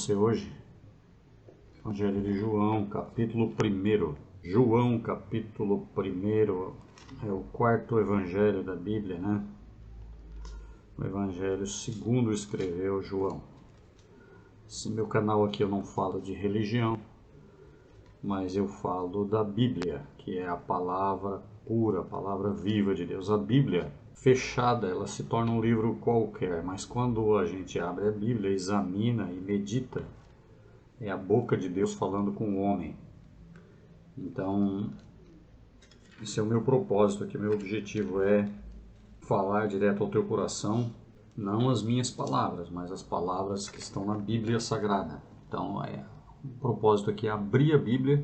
você hoje, Evangelho de João, capítulo 1. João, capítulo 1, é o quarto evangelho da Bíblia, né? O evangelho segundo escreveu João. Esse meu canal aqui eu não falo de religião, mas eu falo da Bíblia, que é a palavra pura, a palavra viva de Deus. A Bíblia fechada, ela se torna um livro qualquer, mas quando a gente abre a Bíblia, examina e medita, é a boca de Deus falando com o homem. Então, esse é o meu propósito aqui, meu objetivo é falar direto ao teu coração, não as minhas palavras, mas as palavras que estão na Bíblia Sagrada. Então, o propósito aqui é abrir a Bíblia,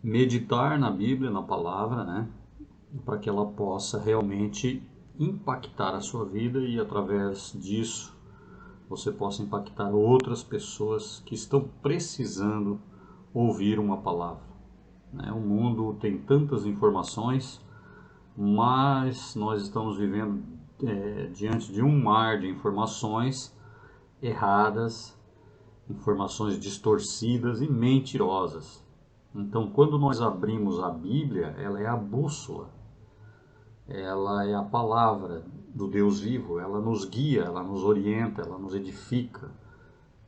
meditar na Bíblia, na palavra, né? Para que ela possa realmente impactar a sua vida e através disso você possa impactar outras pessoas que estão precisando ouvir uma palavra. O mundo tem tantas informações, mas nós estamos vivendo diante de um mar de informações erradas, informações distorcidas e mentirosas. Então, quando nós abrimos a Bíblia, ela é a bússola, ela é a palavra do Deus vivo, ela nos guia, ela nos orienta, ela nos edifica,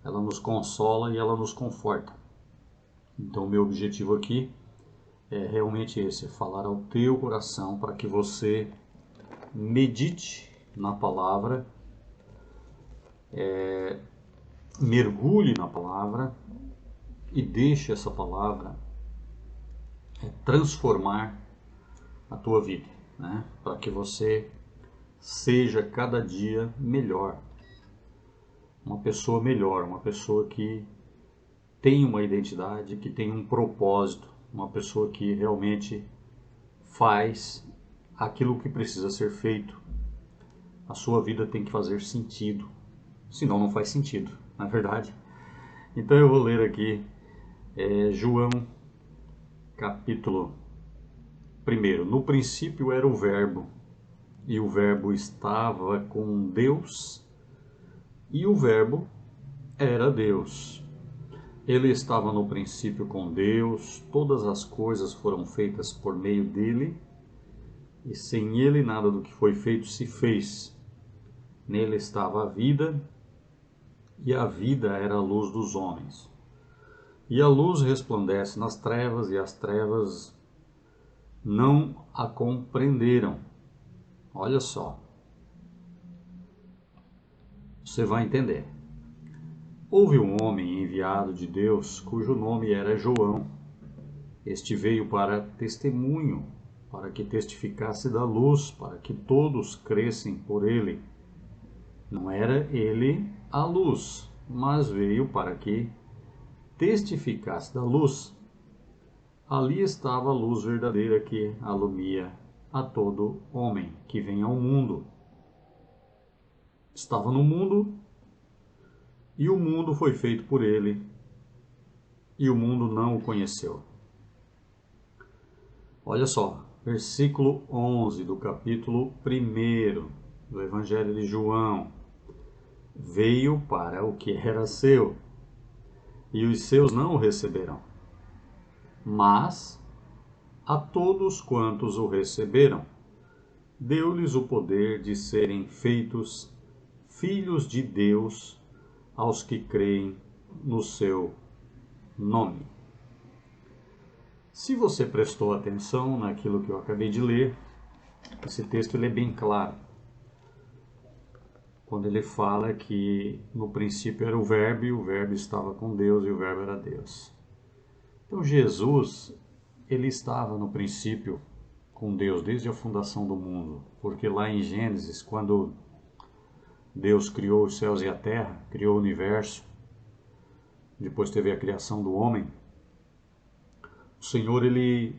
ela nos consola e ela nos conforta. Então, o meu objetivo aqui é realmente esse, é falar ao teu coração para que você medite na palavra, mergulhe na palavra e deixe essa palavra transformar a tua vida, né? Para que você seja cada dia melhor, uma pessoa que tem uma identidade, que tem um propósito, uma pessoa que realmente faz aquilo que precisa ser feito. A sua vida tem que fazer sentido, senão não faz sentido, não é verdade? Então eu vou ler aqui João, capítulo 1. No princípio era o Verbo, e o Verbo estava com Deus, e o Verbo era Deus. Ele estava no princípio com Deus, todas as coisas foram feitas por meio dele, e sem ele nada do que foi feito se fez. Nele estava a vida, e a vida era a luz dos homens. E a luz resplandece nas trevas, e as trevas não a compreenderam. Olha só, você vai entender. Houve um homem enviado de Deus, cujo nome era João. Este veio para testemunho, para que testificasse da luz, para que todos crescem por ele. Não era ele a luz, mas veio para que testificasse da luz. Ali estava a luz verdadeira que alumia a todo homem que vem ao mundo. Estava no mundo, e o mundo foi feito por ele, e o mundo não o conheceu. Olha só, versículo 11 do capítulo 1 do Evangelho de João. Veio para o que era seu, e os seus não o receberam. Mas a todos quantos o receberam, deu-lhes o poder de serem feitos filhos de Deus, aos que creem no seu nome. Se você prestou atenção naquilo que eu acabei de ler, esse texto ele é bem claro. Quando ele fala que no princípio era o Verbo, e o Verbo estava com Deus, e o Verbo era Deus. Então Jesus, ele estava no princípio com Deus desde a fundação do mundo, porque lá em Gênesis, quando Deus criou os céus e a terra, criou o universo, depois teve a criação do homem, o Senhor, ele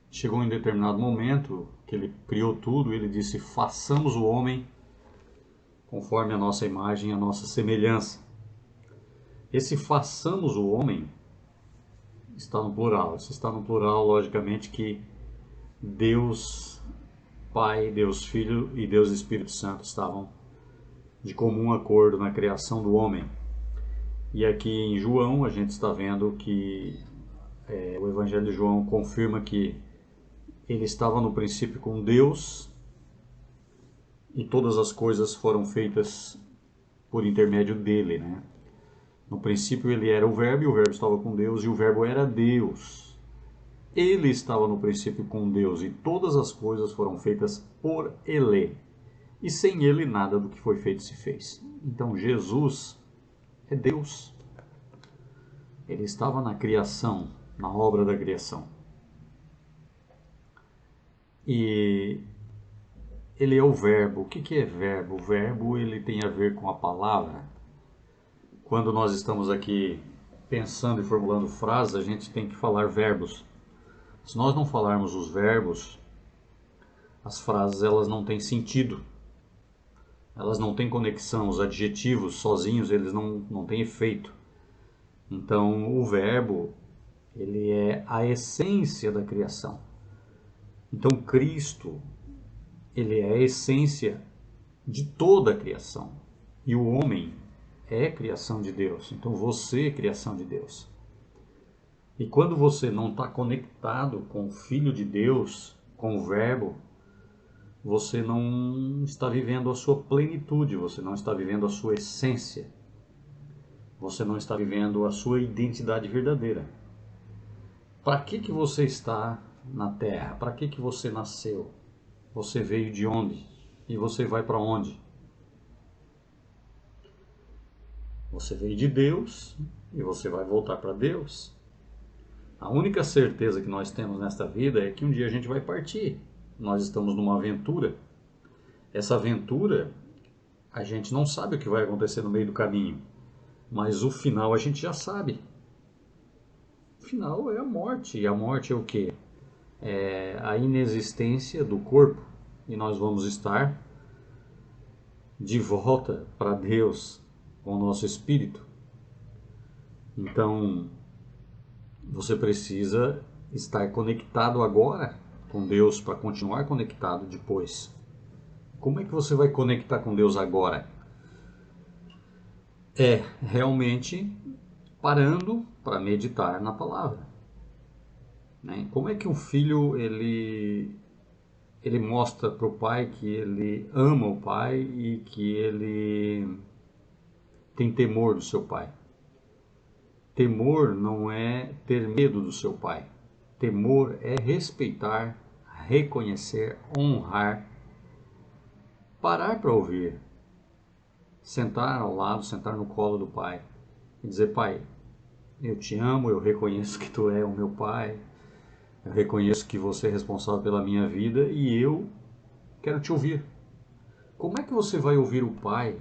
chegou em determinado momento, que ele criou tudo, ele disse, façamos o homem conforme a nossa imagem e a nossa semelhança. Esse façamos o homem está no plural. Se está no plural, logicamente que Deus Pai, Deus Filho e Deus Espírito Santo estavam de comum acordo na criação do homem. E aqui em João a gente está vendo que o Evangelho de João confirma que ele estava no princípio com Deus e todas as coisas foram feitas por intermédio dele, né? No princípio ele era o Verbo e o Verbo estava com Deus e o Verbo era Deus. Ele estava no princípio com Deus e todas as coisas foram feitas por ele. E sem ele nada do que foi feito se fez. Então Jesus é Deus. Ele estava na criação, na obra da criação. E ele é o Verbo. O que é verbo? O verbo ele tem a ver com a palavra. Quando nós estamos aqui pensando e formulando frases, a gente tem que falar verbos. Se nós não falarmos os verbos, as frases elas não têm sentido. Elas não têm conexão. Os adjetivos sozinhos eles não têm efeito. Então o verbo ele é a essência da criação. Então Cristo ele é a essência de toda a criação. E o homem é criação de Deus. Então você é criação de Deus. E quando você não está conectado com o Filho de Deus, com o Verbo, você não está vivendo a sua plenitude, você não está vivendo a sua essência. Você não está vivendo a sua identidade verdadeira. Para que você está na Terra? Para que você nasceu? Você veio de onde? E você vai para onde? Você veio de Deus e você vai voltar para Deus. A única certeza que nós temos nesta vida é que um dia a gente vai partir. Nós estamos numa aventura. Essa aventura, a gente não sabe o que vai acontecer no meio do caminho, mas o final a gente já sabe. O final é a morte. E a morte é o quê? É a inexistência do corpo. E nós vamos estar de volta para Deus com o nosso espírito. Então, você precisa estar conectado agora com Deus para continuar conectado depois. Como é que você vai conectar com Deus agora? É realmente parando para meditar na palavra. Né? Como é que um filho ele mostra para o pai que ele ama o pai e que ele tem temor do seu pai? Temor não é ter medo do seu pai. Temor é respeitar, reconhecer, honrar, parar para ouvir, sentar ao lado, sentar no colo do pai e dizer: pai, eu te amo, eu reconheço que tu é o meu pai, eu reconheço que você é responsável pela minha vida e eu quero te ouvir. Como é que você vai ouvir o pai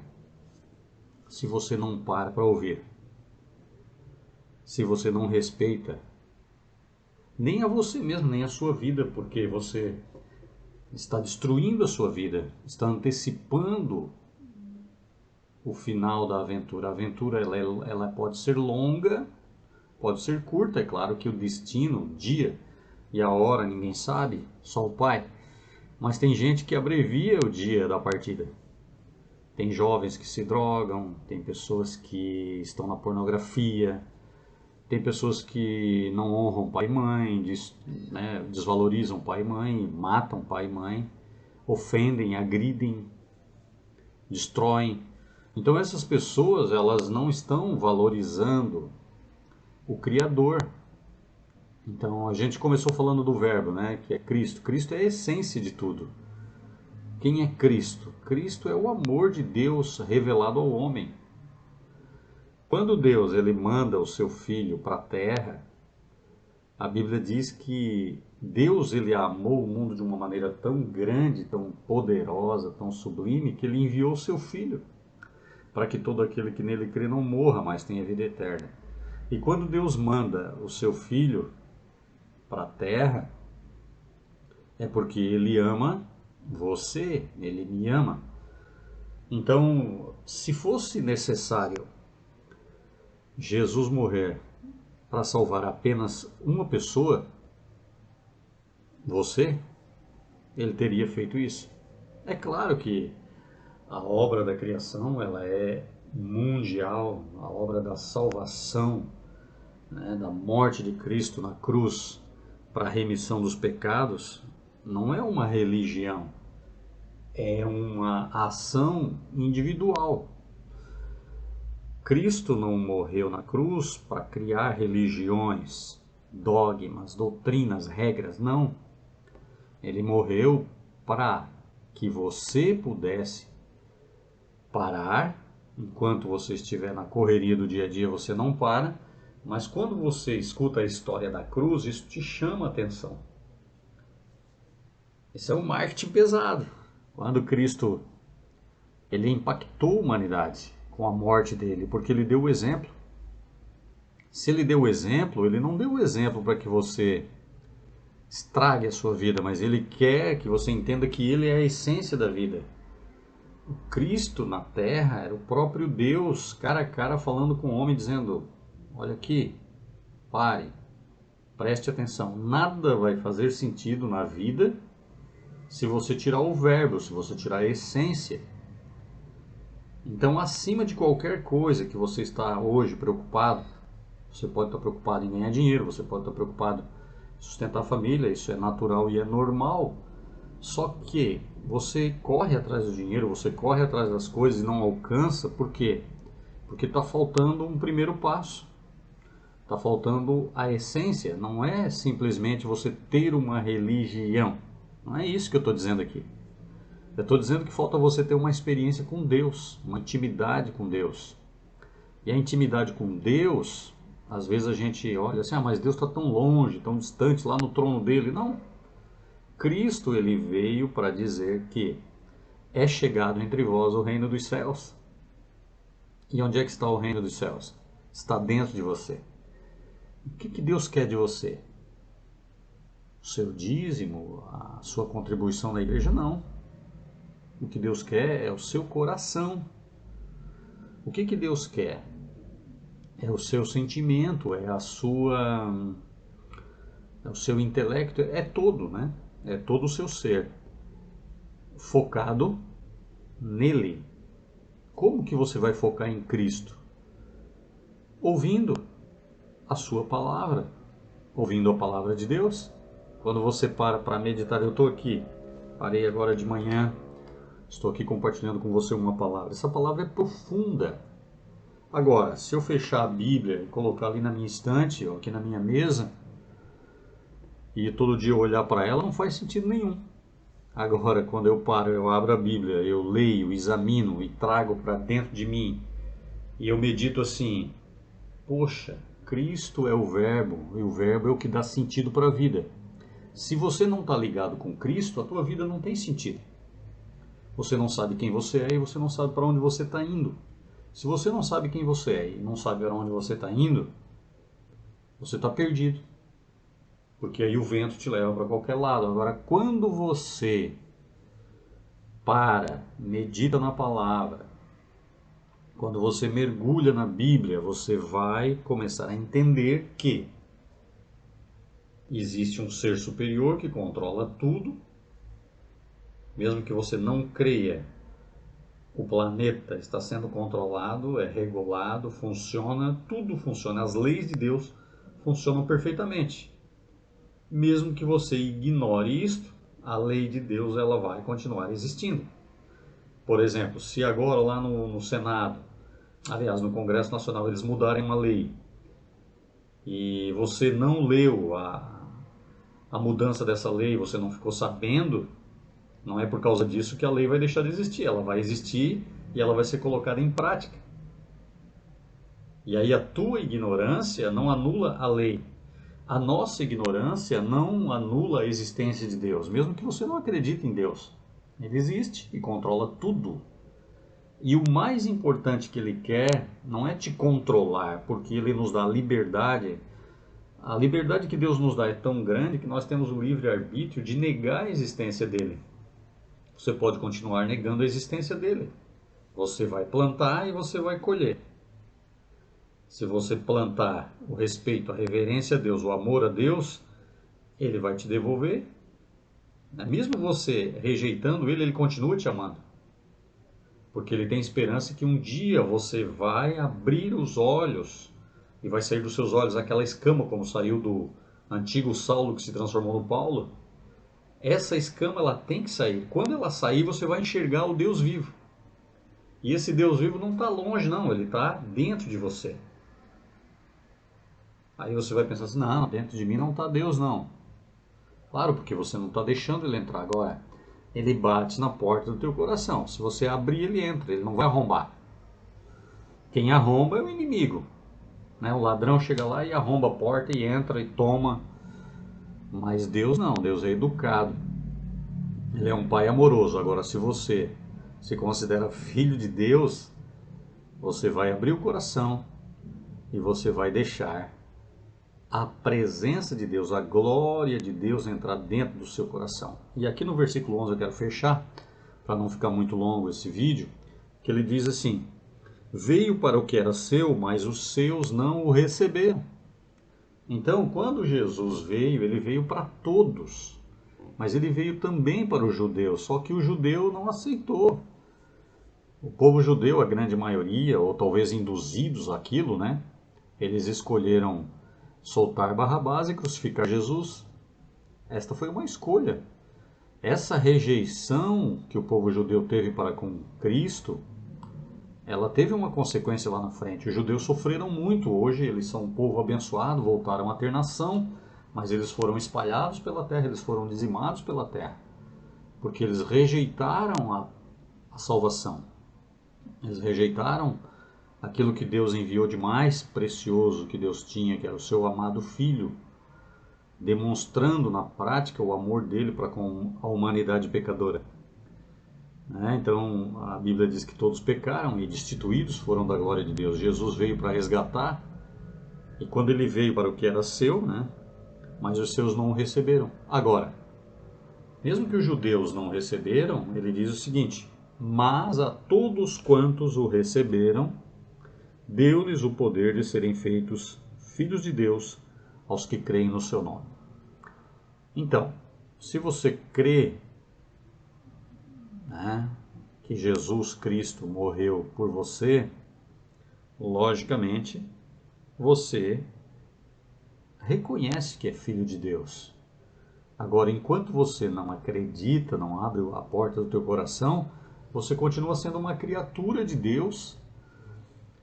se você não para ouvir? Se você não respeita nem a você mesmo, nem a sua vida, porque você está destruindo a sua vida, está antecipando o final da aventura. A aventura ela pode ser longa, pode ser curta, é claro que o destino, o dia e a hora ninguém sabe, só o pai. Mas tem gente que abrevia o dia da partida. Tem jovens que se drogam, tem pessoas que estão na pornografia, tem pessoas que não honram pai e mãe, desvalorizam pai e mãe, matam pai e mãe, ofendem, agridem, destroem. Então essas pessoas elas não estão valorizando o Criador. Então a gente começou falando do Verbo, né, que é Cristo. Cristo é a essência de tudo. Quem é Cristo? Cristo é o amor de Deus revelado ao homem. Quando Deus ele manda o seu Filho para a Terra, a Bíblia diz que Deus ele amou o mundo de uma maneira tão grande, tão poderosa, tão sublime, que ele enviou o seu Filho, para que todo aquele que nele crê não morra, mas tenha vida eterna. E quando Deus manda o seu Filho para a Terra, é porque ele ama você, ele me ama. Então, se fosse necessário Jesus morrer para salvar apenas uma pessoa, você, ele teria feito isso. É claro que A obra da criação, ela é mundial, a obra da salvação, né, da morte de Cristo na cruz para a remissão dos pecados, não é uma religião, é uma ação individual. Cristo não morreu na cruz para criar religiões, dogmas, doutrinas, regras, não. Ele morreu para que você pudesse parar. Enquanto você estiver na correria do dia a dia, você não para, mas quando você escuta a história da cruz, isso te chama a atenção. Esse é um marketing pesado. Quando Cristo ele impactou a humanidade com a morte dele, porque ele deu o exemplo. Se ele deu o exemplo, ele não deu o exemplo para que você estrague a sua vida, mas ele quer que você entenda que ele é a essência da vida. O Cristo na terra era o próprio Deus, cara a cara, falando com o homem, dizendo: olha aqui, pare, preste atenção, nada vai fazer sentido na vida se você tirar o verbo, se você tirar a essência. Então, acima de qualquer coisa que você está hoje preocupado, você pode estar preocupado em ganhar dinheiro, você pode estar preocupado em sustentar a família, isso é natural e é normal. Só que você corre atrás do dinheiro, você corre atrás das coisas e não alcança, por quê? Porque está faltando um primeiro passo. Está faltando a essência. Não é simplesmente você ter uma religião. Não é isso que eu estou dizendo aqui. Eu estou dizendo que falta você ter uma experiência com Deus, uma intimidade com Deus. E a intimidade com Deus, às vezes a gente olha assim, mas Deus está tão longe, tão distante, lá no trono dele. Não. Cristo, ele veio para dizer que é chegado entre vós o reino dos céus. E onde é que está o reino dos céus? Está dentro de você. O que Deus quer de você? O seu dízimo, a sua contribuição na igreja? Não. O que Deus quer é o seu coração. O que Deus quer? É o seu sentimento, é o seu intelecto, é todo, né? É todo o seu ser focado nele. Como que você vai focar em Cristo? Ouvindo a sua palavra, ouvindo a palavra de Deus. Quando você para meditar, eu estou aqui, parei agora de manhã, estou aqui compartilhando com você uma palavra. Essa palavra é profunda. Agora, se eu fechar a Bíblia e colocar ali na minha estante, ou aqui na minha mesa, e todo dia eu olhar para ela, não faz sentido nenhum. Agora, quando eu paro, eu abro a Bíblia, eu leio, examino e trago para dentro de mim, e eu medito assim: poxa, Cristo é o Verbo, e o Verbo é o que dá sentido para a vida. Se você não está ligado com Cristo, a tua vida não tem sentido. Você não sabe quem você é e você não sabe para onde você está indo. Se você não sabe quem você é e não sabe para onde você está indo, você está perdido. Porque aí o vento te leva para qualquer lado. Agora, quando você medita na palavra, quando você mergulha na Bíblia, você vai começar a entender que existe um ser superior que controla tudo. Mesmo que você não creia, o planeta está sendo controlado, é regulado, funciona, tudo funciona. As leis de Deus funcionam perfeitamente. Mesmo que você ignore isto, a lei de Deus ela vai continuar existindo. Por exemplo, se agora lá no Senado, aliás, no Congresso Nacional, eles mudarem uma lei e você não leu a mudança dessa lei, você não ficou sabendo, não é por causa disso que a lei vai deixar de existir. Ela vai existir e ela vai ser colocada em prática. E aí a tua ignorância não anula a lei. A nossa ignorância não anula a existência de Deus, mesmo que você não acredite em Deus. Ele existe e controla tudo. E o mais importante que ele quer não é te controlar, porque ele nos dá liberdade. A liberdade que Deus nos dá é tão grande que nós temos o livre-arbítrio de negar a existência dele. Você pode continuar negando a existência dele. Você vai plantar e você vai colher. Se você plantar o respeito, a reverência a Deus, o amor a Deus, ele vai te devolver. Mesmo você rejeitando ele, ele continua te amando. porque ele tem esperança que um dia você vai abrir os olhos e vai sair dos seus olhos aquela escama como saiu do antigo Saulo que se transformou no Paulo. Essa escama ela tem que sair. Quando ela sair, você vai enxergar o Deus vivo. E esse Deus vivo não está longe, não, ele está dentro de você. Aí você vai pensar assim, não, dentro de mim não está Deus, não. Claro, porque você não está deixando ele entrar agora. Ele bate na porta do teu coração. Se você abrir, ele entra, ele não vai arrombar. Quem arromba é o inimigo. Né? O ladrão chega lá e arromba a porta e entra e toma. Mas Deus não, Deus é educado. Ele é um pai amoroso. Agora, se você se considera filho de Deus, você vai abrir o coração e você vai deixar a presença de Deus, a glória de Deus entrar dentro do seu coração. E aqui no versículo 11 eu quero fechar, para não ficar muito longo esse vídeo, que ele diz assim: veio para o que era seu, mas os seus não o receberam. Então, quando Jesus veio, ele veio para todos, mas ele veio também para os judeus, só que o judeu não aceitou. O povo judeu, a grande maioria, ou talvez induzidos àquilo, né? Eles escolheram soltar Barrabás e crucificar Jesus. Esta foi uma escolha. Essa rejeição que o povo judeu teve para com Cristo, ela teve uma consequência lá na frente. Os judeus sofreram muito. Hoje eles são um povo abençoado, voltaram a ter nação, mas eles foram espalhados pela terra, eles foram dizimados pela terra, porque eles rejeitaram a salvação. Eles rejeitaram aquilo que Deus enviou de mais precioso que Deus tinha, que era o seu amado Filho, demonstrando na prática o amor dele para com a humanidade pecadora. Então a Bíblia diz que todos pecaram e destituídos foram da glória de Deus. Jesus veio para resgatar, e quando ele veio para o que era seu, mas os seus não o receberam. Agora, mesmo que os judeus não receberam, ele diz o seguinte: mas a todos quantos o receberam, deu-lhes o poder de serem feitos filhos de Deus aos que creem no seu nome. Então, se você crê que Jesus Cristo morreu por você, logicamente, você reconhece que é filho de Deus. Agora, enquanto você não acredita, não abre a porta do teu coração, você continua sendo uma criatura de Deus,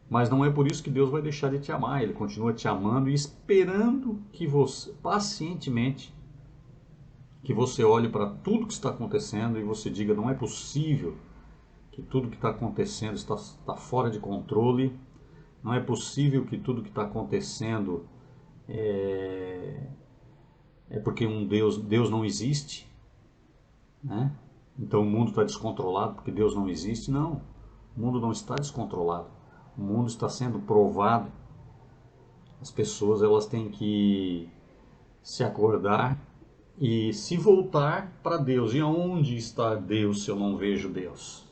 mas não é por isso que Deus vai deixar de te amar. Ele continua te amando e esperando que você, pacientemente, que você olhe para tudo que está acontecendo e você diga: não é possível que tudo que está acontecendo está fora de controle, não é possível que tudo que está acontecendo é porque Deus não existe, Então o mundo está descontrolado porque Deus não existe. Não, o mundo não está descontrolado, o mundo está sendo provado. As pessoas elas têm que se acordar e se voltar para Deus. E aonde está Deus se eu não vejo Deus?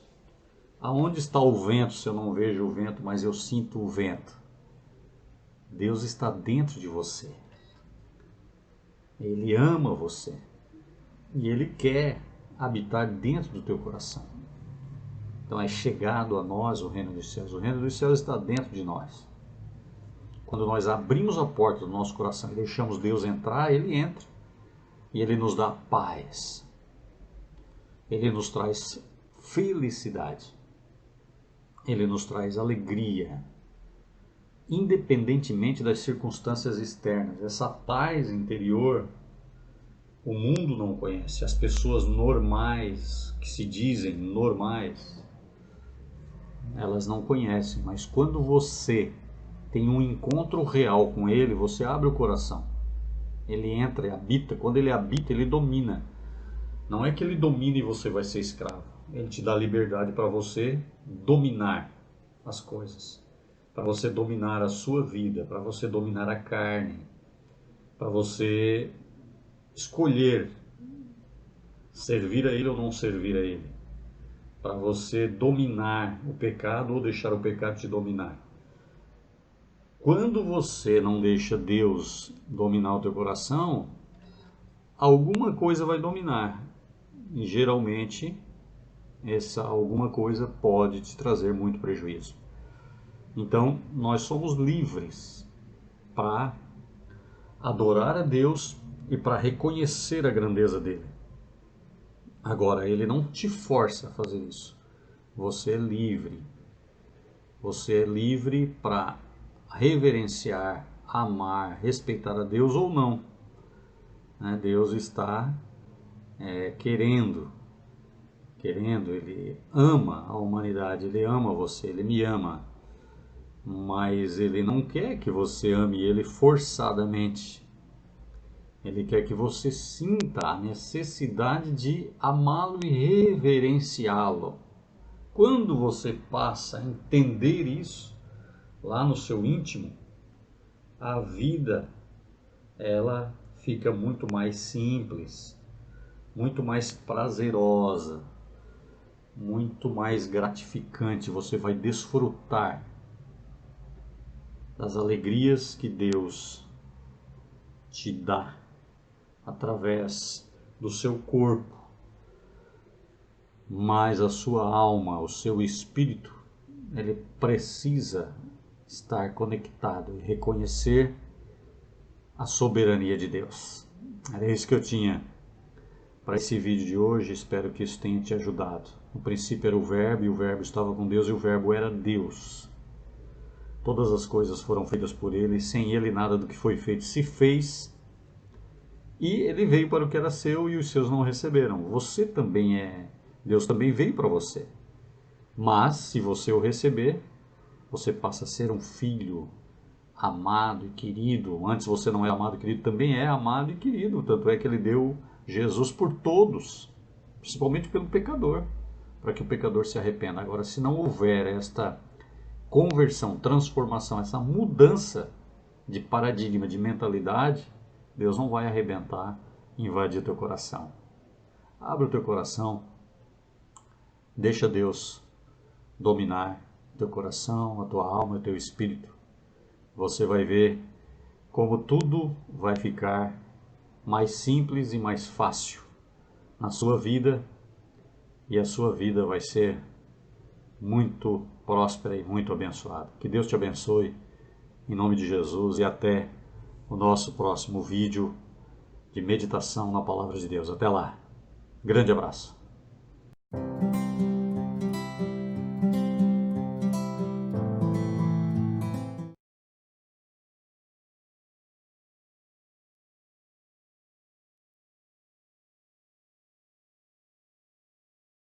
Aonde está o vento se eu não vejo o vento, mas eu sinto o vento? Deus está dentro de você. Ele ama você. E Ele quer habitar dentro do teu coração. Então é chegado a nós o reino dos céus. O reino dos céus está dentro de nós. Quando nós abrimos a porta do nosso coração e deixamos Deus entrar, Ele entra. E Ele nos dá paz. Ele nos traz felicidade. Ele nos traz alegria. Independentemente das circunstâncias externas. Essa paz interior, o mundo não conhece. As pessoas normais, que se dizem normais, elas não conhecem. Mas quando você tem um encontro real com Ele, você abre o coração. Ele entra e habita. Quando Ele habita, Ele domina. Não é que Ele domina e você vai ser escravo. Ele te dá liberdade para você dominar as coisas. Para você dominar a sua vida. Para você dominar a carne. Para você escolher servir a Ele ou não servir a Ele. Para você dominar o pecado ou deixar o pecado te dominar. Quando você não deixa Deus dominar o teu coração, alguma coisa vai dominar. E geralmente essa alguma coisa pode te trazer muito prejuízo. Então, nós somos livres para adorar a Deus e para reconhecer a grandeza dele. Agora, ele não te força a fazer isso. Você é livre. Você é livre para reverenciar, amar, respeitar a Deus ou não. Deus está querendo, ele ama a humanidade, ele ama você, ele me ama. Mas ele não quer que você ame ele forçadamente. Ele quer que você sinta a necessidade de amá-lo e reverenciá-lo. Quando você passa a entender isso, lá no seu íntimo, a vida, ela fica muito mais simples, muito mais prazerosa, muito mais gratificante. Você vai desfrutar das alegrias que Deus te dá através do seu corpo, mas a sua alma, o seu espírito, ele precisa estar conectado e reconhecer a soberania de Deus. Era isso que eu tinha para esse vídeo de hoje, espero que isso tenha te ajudado. No princípio era o Verbo, e o Verbo estava com Deus, e o Verbo era Deus. Todas as coisas foram feitas por ele, e sem ele nada do que foi feito se fez. E ele veio para o que era seu e os seus não receberam. Você também Deus também veio para você. Mas, se você o receber, você passa a ser um filho amado e querido. Antes você não é amado e querido, também é amado e querido. Tanto é que ele deu Jesus por todos, principalmente pelo pecador, para que o pecador se arrependa. Agora, se não houver esta conversão, transformação, essa mudança de paradigma, de mentalidade, Deus não vai arrebentar e invadir teu coração. Abre o teu coração, deixa Deus dominar teu coração, a tua alma, o teu espírito. Você vai ver como tudo vai ficar mais simples e mais fácil na sua vida, e a sua vida vai ser muito próspera e muito abençoada. Que Deus te abençoe, em nome de Jesus, e até o nosso próximo vídeo de meditação na Palavra de Deus. Até lá. Grande abraço.